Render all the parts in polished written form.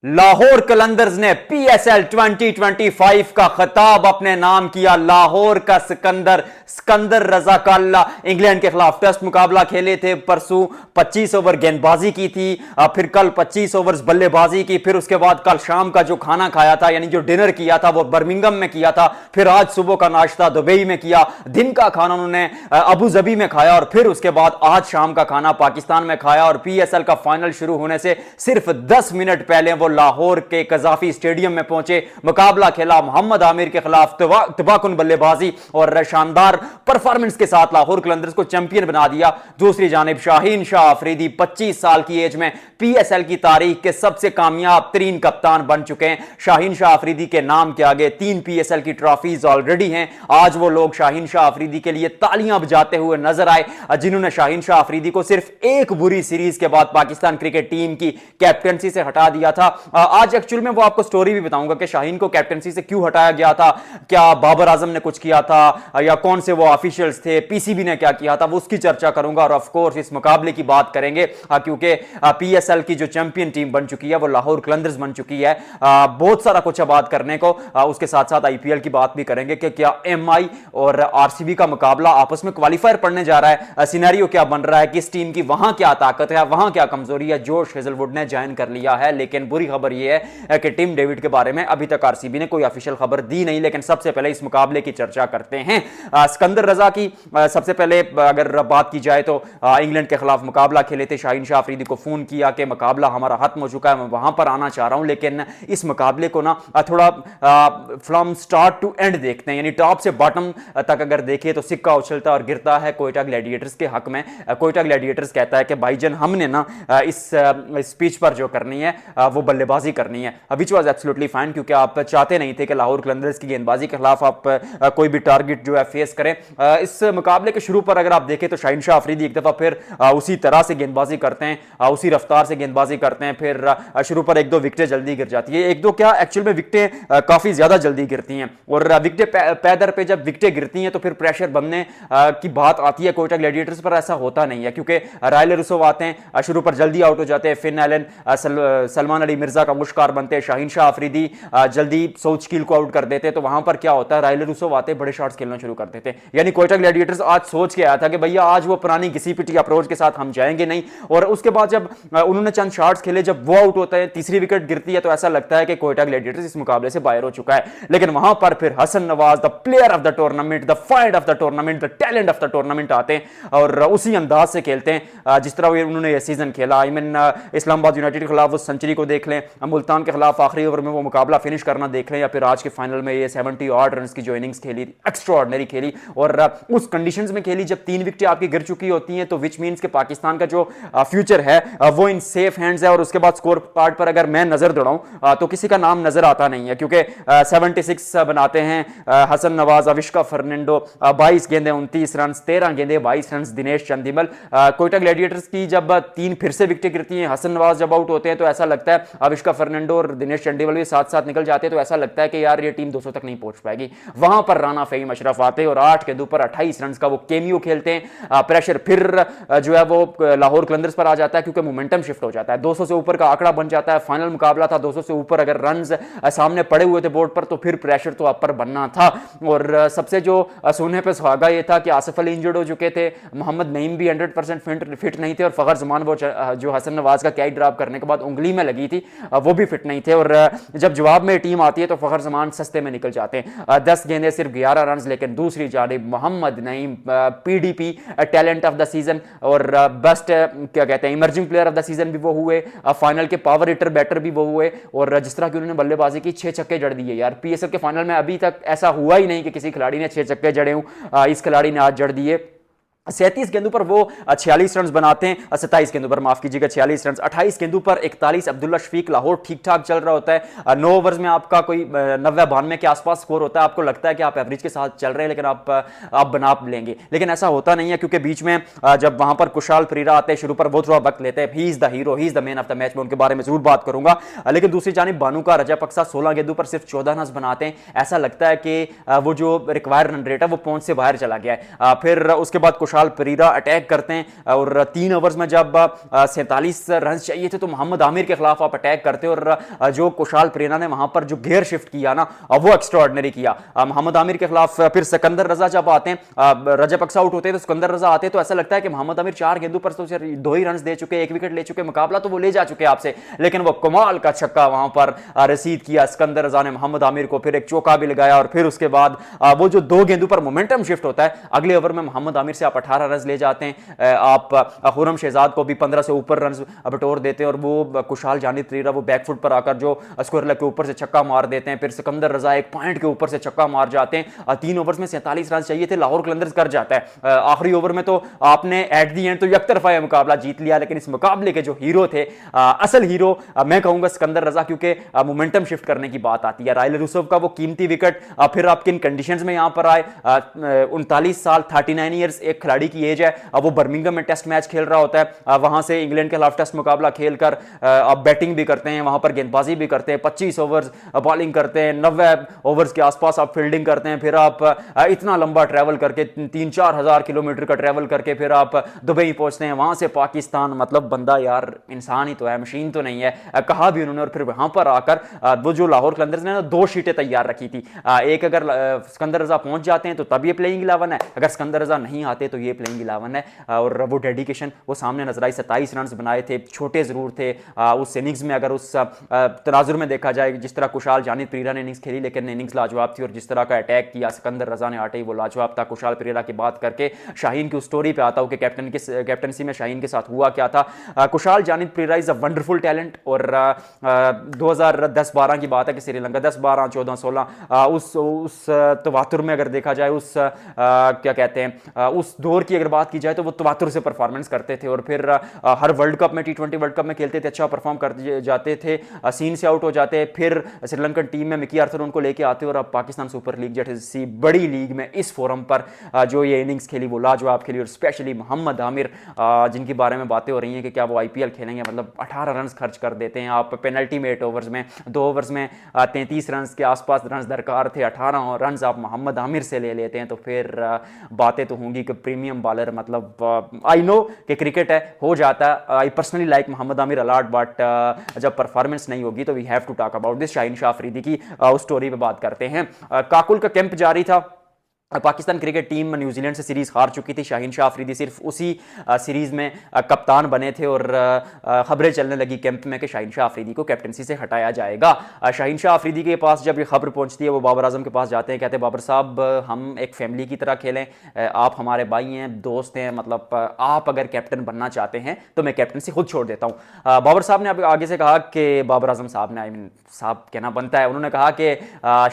लाहौर कलंदर्स ने पीएसएल 2025 का खिताब अपने नाम किया। लाहौर का सिकंदर सिकंदर रजा काल्ला इंग्लैंड के खिलाफ टेस्ट मुकाबला खेले थे। परसों 25 ओवर गेंदबाजी की थी, फिर कल 25 ओवर्स बल्लेबाजी की, फिर उसके बाद कल शाम का जो खाना खाया था यानी जो डिनर किया था वो बर्मिंघम में किया था, फिर आज सुबह का नाश्ता दुबई में किया, दिन का खाना उन्होंने अबू धाबी में खाया और फिर उसके बाद आज शाम का खाना पाकिस्तान में खाया। और पीएसएल का फाइनल शुरू होने से सिर्फ 10 मिनट पहले वो लाहौर के कजाफी स्टेडियम में पहुंचे, मुकाबला खेला मोहम्मद आमिर के खिलाफ, तबाकुन बल्लेबाजी और शानदार परफॉर्मेंस के साथ लाहौर कलंदर्स को चैंपियन बना दिया। दूसरी जानिब शाहीन शाह अफरीदी 25 साल की एज में पीएसएल की तारीख के सबसे कामयाब तरीन कप्तान बन चुके हैं। शाहीन शाह अफरीदी के नाम के आगे 3 पीएसएल की ट्रॉफीज ऑलरेडी हैं। आज वो लोग शाहीन शाह अफरीदी के लिए तालियां बजाते हुए नजर आए, जिन्होंने शाहीन शाह अफरीदी को सिर्फ एक बुरी सीरीज के बाद पाकिस्तान क्रिकेट टीम की कैप्टनसी से हटा दिया था। आज एक्चुअल में वो आपको स्टोरी भी बताऊंगा कि शाहीन को कैप्टनसी से क्यों हटाया गया था, क्या बाबर आजम ने कुछ किया था या कौन से वो ऑफिशियल्स थे, पीसीबी ने क्या किया था, वो उसकी चर्चा करूंगा। और ऑफ कोर्स इस मुकाबले की बात करेंगे क्योंकि पीएसएल की जो चैंपियन टीम बन चुकी है वो लाहौर कलंदर्स बन चुकी है। बहुत सारा कुछ है बात करने को। उसके साथ साथ आईपीएल की बात भी करेंगे कि क्या एमआई और आरसीबी का मुकाबला आपस में क्वालिफायर पड़ने जा रहा है, सिनेरियो क्या बन रहा है, किस टीम की वहां क्या ताकत है, वहां क्या कमजोरी है। जोश हेजलवुड ने ज्वाइन कर लिया है, लेकिन बुरी खबर यह है कि टिम डेविड के बारे में अभी तक आरसीबी ने कोई ऑफिशियल खबर दी नहीं। लेकिन सबसे पहले इस मुकाबले की चर्चा करते हैं। सिकंदर रजा की सबसे पहले अगर बात की जाए तो इंग्लैंड के खिलाफ मुकाबला खेले थे। शाहीन शाह अफरीदी को फोन किया कि मुकाबला हमारा खत्म हो चुका है, मैं वहां पर आना चाह रहा हूं, लेकिन इस मुकाबले को ना थोड़ा फ्रॉम स्टार्ट टू एंड देखते हैं, यानी टॉप से बॉटम तक अगर देखें तो सिक्का उछलता और गिरता है कोयटा ग्लैडिएटर्स के हक में। कोयटा ग्लैडिएटर्स कहता है कि भाईजान हमने ना इस स्पीच पर जो करनी है वो बल्लेबाजी करनी है, विच वाज एब्सोल्युटली फाइन, क्योंकि आप चाहते नहीं थे कि लाहौर कलंदर्स की गेंदबाजी के खिलाफ आप कोई भी टारगेट जो है फेस करें। इस मुकाबले के शुरू पर अगर आप देखें तो शाहीन शाह अफरीदी एक दफा फिर उसी तरह से गेंदबाजी करते हैं, उसी रफ्तार से गेंदबाजी करते हैं, फिर शुरू पर 1-2 विकेटें जल्दी गिर जाती है। 1-2 क्या एक्चुअल में विकेटें काफी ज्यादा जल्दी गिरती हैं, और विकेटें पैदर पे जब विकेटें गिरती हैं तो फिर प्रेशर बनने की बात आती है। कोयटा ग्लैडिएटर्स पर ऐसा होता नहीं है, क्योंकि रायल रुसोव आते हैं, शुरू पर जल्दी आउट हो जाते हैं, फिन एलन, सलमान अली मिर्जा का मुश्कार बनते हैं, शाहीन शाह अफरीदी जल्दी सोचकील को आउट कर देते हैं। तो वहां पर क्या होता है, रायल रुसोव आते बड़े शॉट्स खेलना शुरू कर देते हैं। यानी कोयटा ग्लैडिएटर्स आज सोच के आया था कि भैया आज वो पुरानी घिसी पिटी अप्रोच के साथ हम जाएंगे नहीं। और उसके बाद जब उन्होंने चंद शॉट्स खेले, जब वो आउट होता है, तीसरी विकेट गिरती है, तो ऐसा लगता है कि कोयटा ग्लैडिएटर्स इस मुकाबले से बाहर हो चुका है। लेकिन वहां पर फिर Hasan Nawaz, the player of the tournament, the fight of the tournament, the talent of the tournament आते हैं और उसी अंदाज से खेलते हैं जिस तरह उन्होंने ये सीजन खेला। आई मीन इस्लामाबाद यूनाइटेड के खिलाफ वो सेंचुरी को देख लें, मुल्तान के खिलाफ आखिरी ओवर में वो मुकाबला फिनिश करना देख लें, या फिर आज के फाइनल में ये 70 ऑड रन की जो इनिंग्स खेली, एक्स्ट्राऑर्डिनरी खेली, और उस कंडीशंस में खेली जब 3 विकेटें आपकी गिर चुकी होती हैं, तो विच मींस कि पाकिस्तान का जो फ्यूचर है वो इन सेफ हैंड्स है। और उसके बाद स्कोर कार्ड पर अगर मैं नजर दौड़ाऊं तो किसी का नाम नजर आता नहीं है, क्योंकि 76 बनाते हैं हसन नवाज, अविष्का फर्नांडो, 22 गेंदें 29 रन, 13 गेंदें 22 रन दिनेश चंदीमल। कोयटा ग्लैडिएटर्स की जब 3 फिर से विकेटें गिरती हैं, हसन नवाज जब आउट होते हैं, तो ऐसा लगता है अविष्का फर्नांडो और दिनेश चंडीमल भी साथ साथ निकल जाते हैं, तो ऐसा लगता है कि यार ये टीम 200 तक नहीं पहुंच पाएगी। वहां पर राना फहीम अशरफ आते हैं और 8 गेंदों पर 28 रन का वो केमियो खेलते हैं। प्रेशर फिर जो है वो लाहौर कलंदर्स पर आ जाता है, क्योंकि मोमेंटम शिफ्ट हो जाता है, 200 से ऊपर का आंकड़ा बन जाता है। फाइनल मुकाबला था, 200 से ऊपर अगर रन्स सामने पड़े हुए थे बोर्ड पर, तो फिर प्रेशर तो अपर बनना था। और सबसे जो सोने पे सुहागा ये था कि आसिफ अली इंजर्ड हो चुके थे, मोहम्मद नईम भी 100% फिट नहीं थे, और फखर जमान वो जो हसन नवाज का कैच ड्रॉप करने के बाद उंगली में लगी थी वो भी फिट नहीं थे। और जब जवाब में टीम आती है तो फखर जमान सस्ते में निकल जाते हैं। 10 गेंदें सिर्फ 11 रन, लेकिन दूसरी जानिब Mohammad Naeem PDP talent of the season और बेस्ट क्या कहते हैं emerging player of the season भी वो हुए, फाइनल के पावर हिटर बैटर भी वो हुए। और जिस तरह की उन्होंने बल्लेबाजी की, 6 छक्के जड़ दिए यार। पीएसएल के फाइनल में अभी तक ऐसा हुआ ही नहीं कि किसी खिलाड़ी ने 6 छक्के जड़े हों, इस खिलाड़ी ने आज जड़ दिए। 37 गेंदों पर वो 46 रन बनाते हैं, 27 गेंदों पर माफ कीजिएगा 46 रन, 28 गेंदों पर 41। अब्दुल्ला शफीक, लाहौर ठीक ठाक चल रहा होता है। 9 ओवर्स में आपका कोई 90-92 के आसपास स्कोर होता है, आपको लगता है कि आप एवरेज के साथ चल रहे हैं, लेकिन आप बना लेंगे, लेकिन ऐसा होता नहीं है, क्योंकि बीच में जब वहां पर कुशाल परीरा आते हैं शुरू पर, वो थोड़ा वक्त लेते हैं। He is the hero, he is the man of the match, में उनके बारे में जरूर बात करूंगा। लेकिन दूसरी जानिब बानुका रजापक्सा 16 गेंदों पर सिर्फ 14 रन बनाते हैं। ऐसा लगता है कि वो जो रिक्वायर्ड रन रेट है वो पहुंच से बाहर चला गया है। फिर उसके बाद कुशाल कुशाल परीरा अटैक करते हैं और 3 ओवर्स में जब 47 रन चाहिए थे तो मोहम्मद आमिर के खिलाफ आप अटैक करते और जो कुशाल परीरा ने वहां पर जो गियर शिफ्ट किया ना वो एक्स्ट्राऑर्डिनरी किया। मोहम्मद आमिर के खिलाफ फिर सिकंदर रजा जब आते हैं, रजब अक्सा आउट होते हैं तो सिकंदर रजा आते हैं, तो ऐसा लगता है कि मोहम्मद आमिर 4 गेंदों पर तो 2 ही रन दे चुके, 1 विकेट ले चुके, मुकाबला तो वो ले जा चुके आपसे, लेकिन वो कमाल का छक्का वहां पर रसीद किया सिकंदर रजा ने मोहम्मद आमिर को, फिर एक चौका भी लगाया और फिर उसके बाद वो जो 2 गेंदों पर मोमेंटम शिफ्ट होता है, अगले ओवर में मोहम्मद आमिर से आप 18 रन ले जाते हैं, आप खुरम शहजाद को भी 15 से ऊपर रन बटोर देते हैं और वो कुशाल जानिद परीरा वो बैकफुट पर आकर जो स्क्वायर लेग के ऊपर से छक्का मार देते हैं, फिर सिकंदर रजा एक पॉइंट के ऊपर से छक्का मार जाते हैं। 3 ओवर्स में 47 रन चाहिए थे, लाहौर कलंदर्स कर जाता है। आखिरी ओवर में तो आपने एट दी एंड तो एक तरफा मुकाबला जीत लिया, लेकिन इस मुकाबले के जो हीरो थे, असल हीरो मैं कहूंगा सिकंदर रजा, क्योंकि मोमेंटम शिफ्ट करने की बात आती है। राइल यूसुफ का वो कीमती विकेट, फिर आप किन कंडीशंस में यहां पर आए, 39 साल 39 ईयर्स एक खिलाड़ी की एज है, वो बर्मिंघम में टेस्ट मैच खेल रहा होता है, वहां से इंग्लैंड के खिलाफ टेस्ट मुकाबला खेलकर आप बैटिंग भी करते हैं, वहां पर गेंदबाजी भी करते हैं, 25 ओवर्स बॉलिंग करते हैं, 90 ओवर्स के आसपास आप फील्डिंग करते हैं, फिर आप इतना लंबा ट्रैवल करके 3-4 हजार किलोमीटर का ट्रैवल करके फिर आप दुबई पहुंचते हैं, वहां से पाकिस्तान, मतलब बंदा यार इंसान ही तो है, मशीन तो नहीं है, कहा भी उन्होंने। और फिर वहां पर आकर वो जो लाहौर कलंदर्स ने 2 शीटें तैयार रखी थी, एक अगर सिकंदर रजा पहुंच जाते हैं तो तब ये प्लेइंग 11 है, अगर सिकंदर रजा नहीं आते तो ये प्लेइंग 11 है, और वो डेडिकेशन वो सामने नजर आई। 27 रन बनाए थे, छोटे जरूर थे उस इनिंग्स में, अगर उस तनाजुर में देखा जाए जिस तरह कुशाल जानिद परीरा ने इनिंग्स खेली, लेकिन इनिंग्स लाजवाब थी, और जिस तरह का अटैक किया सिकंदर रजा ने आटे ही वो लाजवाब था। कुशाल परीरा की बात करके शाहीन की उस स्टोरी पे आता हूं कि कैप्टनसी में शाहीन के साथ हुआ क्या था। Kusal Janith Perera is a wonderful talent, और 2010-12 की बात है कि श्रीलंका 10, 12, 14, 16 उस तवातुर में अगर देखा जाए, उस क्या कहते हैं उस दौर की अगर बात की जाए तो वो तवातुर से परफॉर्मेंस करते थे, और फिर हर वर्ल्ड कप में T20 वर्ल्ड कप में खेलते थे, अच्छा परफॉर्म कर जाते थे, सीन से आउट हो जाते, फिर श्रीलंकन टीम में मिकी आर्थर उनको लेके आते, और अब पाकिस्तान सुपर लीग जैसी बड़ी लीग में इस फोरम पर जो ये इनिंग्स खेली वो लाजवाब खेली। और स्पेशली मोहम्मद आमिर जिनके बारे में बातें हो रही हैं कि क्या वो IPL खेलेंगे, मतलब 18 रन खर्च कर देते हैं आप पेनल्टी में 8 ओवर्स में, 2 ओवर्स में 33 रन के आसपास रन दरकार थे, 18 रन आप मोहम्मद आमिर से ले लेते हैं, तो फिर बातें तो होंगी कि प्रीमियम बॉलर, मतलब आई नो कि क्रिकेट है, हो जाता है, I personally like Mohammad Amir a lot, but जब परफॉर्मेंस नहीं होगी तो we have to talk about this. Shaheen Shah Afridi की उस स्टोरी पे बात करते हैं। काकुल का कैंप जारी था, पाकिस्तान क्रिकेट टीम न्यूजीलैंड से सीरीज हार चुकी थी, शाहीन शाह अफरीदी सिर्फ उसी सीरीज में कप्तान बने थे, और खबरें चलने लगी कैंप में कि शाहीन शाह अफरीदी को कैप्टनसी से हटाया जाएगा। शाहीन शाह अफरीदी के पास जब ये खबर पहुंचती है, वो बाबर आजम के पास जाते हैं, कहते हैं बाबर साहब हम एक फैमिली की तरह खेलें, आप हमारे भाई हैं, दोस्त हैं, मतलब आप अगर कैप्टन बनना चाहते हैं तो मैं कैप्टनसी खुद छोड़ देता हूँ। बाबर साहब ने आगे से कहा कि बाबर आजम साहब ने, आई मीन साहब कहना बनता है, उन्होंने कहा कि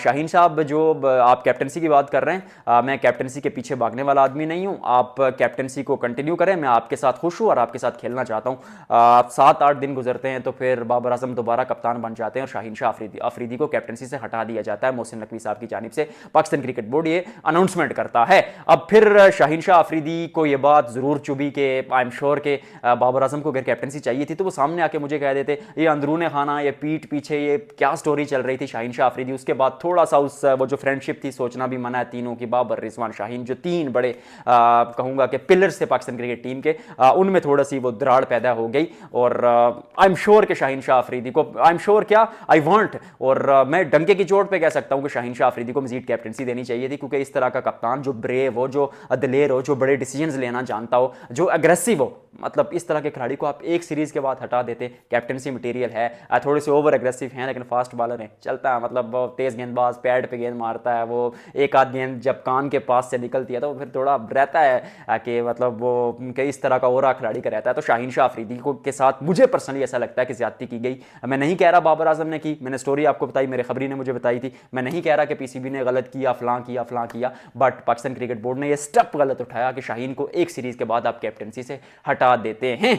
शाहीन साहब जो आप कैप्टनसी की बात कर रहे हैं, मैं कैप्टनसी के पीछे भागने वाला आदमी नहीं हूं, आप कैप्टनसी को कंटिन्यू करें, मैं आपके साथ खुश हूं और आपके साथ खेलना चाहता हूं। 7-8 दिन गुजरते हैं तो फिर बाबर आजम दोबारा कप्तान बन जाते हैं और शाहीन शाह अफरीदी को कैप्टनसी से हटा दिया जाता है। मोहसिन नकवी साहब की जानिब से पाकिस्तान क्रिकेट बोर्ड ये अनाउंसमेंट करता है। अब फिर शाहीन शाह अफरीदी को यह बात जरूर चुभी कि आई एम श्योर के बाबर आजम को अगर कैप्टनसी चाहिए थी तो वो सामने आके मुझे कह देते, ये अंदरूने खाना, ये पीठ पीछे ये क्या स्टोरी चल रही थी शाहीन शाह अफरीदी। उसके बाद थोड़ा सा उस वो जो फ्रेंडशिप थी सोचना भी मना है तीनों की, बाबर, रिजवान, शाहीन, जो 3 बड़े कहूंगा कि पिलर्स थे पाकिस्तान क्रिकेट टीम के, उनमें थोड़ी सी वो दराड़ पैदा हो गई। और आई एम श्योर कि शाहीन शाह अफरीदी को, आई एम श्योर क्या, आई वांट, और मैं डंके की चोट पे कह सकता हूं कि शाहीन शाह अफरीदी को मजीद कैप्टनसी देनी चाहिए थी, क्योंकि इस तरह का कप्तान जो ब्रेव हो, जो दिलेर हो, जो बड़े डिसीजंस लेना जानता हो, जो अग्रेसिव हो, मतलब इस तरह के खिलाड़ी को आप एक सीरीज के बाद हटा देते। कैप्टनसी मटेरियल है, थोड़े से ओवर एग्रेसिव हैं लेकिन फास्ट बॉलर हैं, चलता है, मतलब तेज गेंदबाज पैड पे गेंद मारता है, वो एक आध गेंद जब कान के पास से निकलती है तो फिर थोड़ा रहता है कि मतलब वो इस तरह का ओरा खिलाड़ी का रहता है। तो शाहीन शाह अफरीदी को के साथ मुझे पर्सनली ऐसा लगता है कि ज्यादती की गई। मैं नहीं कह रहा बाबर आजम ने की, मैंने स्टोरी आपको बताई, मेरे खबरी ने मुझे बताई थी, मैं नहीं कह रहा कि पीसीबी ने गलत किया, फलां किया, बट पाकिस्तान क्रिकेट बोर्ड ने यह स्टेप गलत उठाया कि शाहीन को एक सीरीज के बाद आप कैप्टनसी से हटा देते हैं।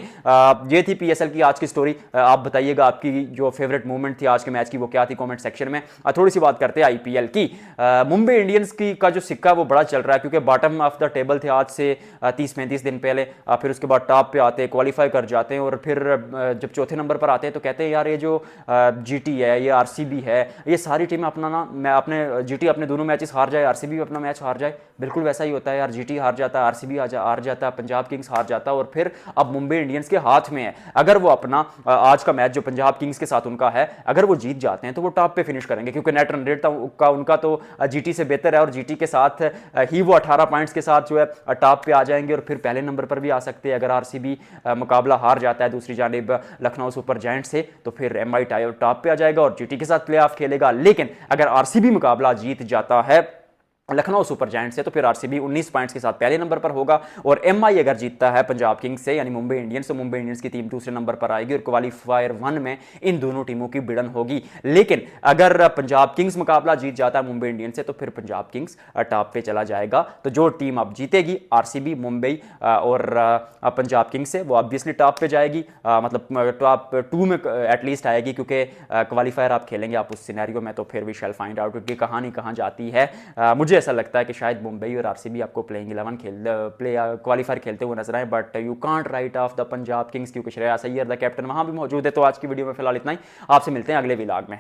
ये थी पीएसएल की आज की स्टोरी। आप बताइएगा आपकी जो फेवरेट मोमेंट थी आज के मैच की वो क्या थी कमेंट सेक्शन में। थोड़ी सी बात करते हैं आईपीएल की। मुंबई इंडियंस की का जो सिक्का वो बड़ा चल रहा है, क्योंकि बॉटम ऑफ द टेबल थे आज से 30-35 दिन पहले, फिर उसके बाद टॉप पे आते हैं, क्वालिफाई कर जाते हैं, और फिर जब चौथे नंबर पर आते हैं तो कहते हैं यार ये जो जीटी है, ये आरसीबी है, ये सारी टीमें अपना ना, मैं अपने जीटी अपने दोनों मैचेस हार जाए, आरसीबी अपना मैच हार जाए। बिल्कुल वैसा ही होता है यार, जीटी हार जाता है, आरसीबी हार जाता है, पंजाब किंग्स हार जाता है, और फिर अब मुंबई इंडियंस के हाथ में है। अगर वो अपना आज का मैच जो पंजाब किंग्स के साथ उनका है, अगर वो जीत जाते हैं तो वो टॉप पे फिनिश करेंगे, क्योंकि नेट रन रेट का उनका तो जीटी से बेहतर है, और जीटी के साथ ही वो 18 पॉइंट्स के साथ जो है टॉप पे आ जाएंगे, और फिर पहले नंबर पर भी आ सकते हैं। अगर आरसीबी मुकाबला हार जाता है दूसरी जानिब लखनऊ सुपर जायंट से, तो फिर एमआई टॉप पे आ जाएगा और जीटी के साथ प्लेऑफ खेलेगा। लेकिन अगर आरसीबी मुकाबला जीत जाता है लखनऊ सुपर जायंट से, तो फिर आरसीबी 19 पॉइंट्स के साथ पहले नंबर पर होगा, और एमआई अगर जीतता है पंजाब किंग्स से यानी मुंबई इंडियंस, तो मुंबई इंडियंस की टीम दूसरे नंबर पर आएगी, और क्वालीफायर 1 में इन दोनों टीमों की भिड़न होगी। लेकिन अगर पंजाब किंग्स मुकाबला जीत जाता है मुंबई इंडियंस से, तो फिर पंजाब किंग्स टॉप पे चला जाएगा। तो जो टीम अब जीतेगी आरसीबी, मुंबई और पंजाब किंग्स से, वो ऑब्वियसली टॉप पे जाएगी, मतलब टॉप 2 में एटलीस्ट आएगी, क्योंकि क्वालीफायर आप खेलेंगे आप उस सिनेरियो में, तो फिर वी शैल फाइंड आउट कि कहानी कहाँ जाती है। मुझे ऐसा लगता है कि शायद मुंबई और आरसीबी आपको प्लेइंग 11 क्वालीफायर खेलते हुए नजर आए, but you can't right of the Punjab Kings, क्योंकि श्रेयस अय्यर द कैप्टन वहां भी मौजूद है। तो आज की वीडियो में फिलहाल इतना ही, आपसे मिलते हैं अगले व्लॉग में।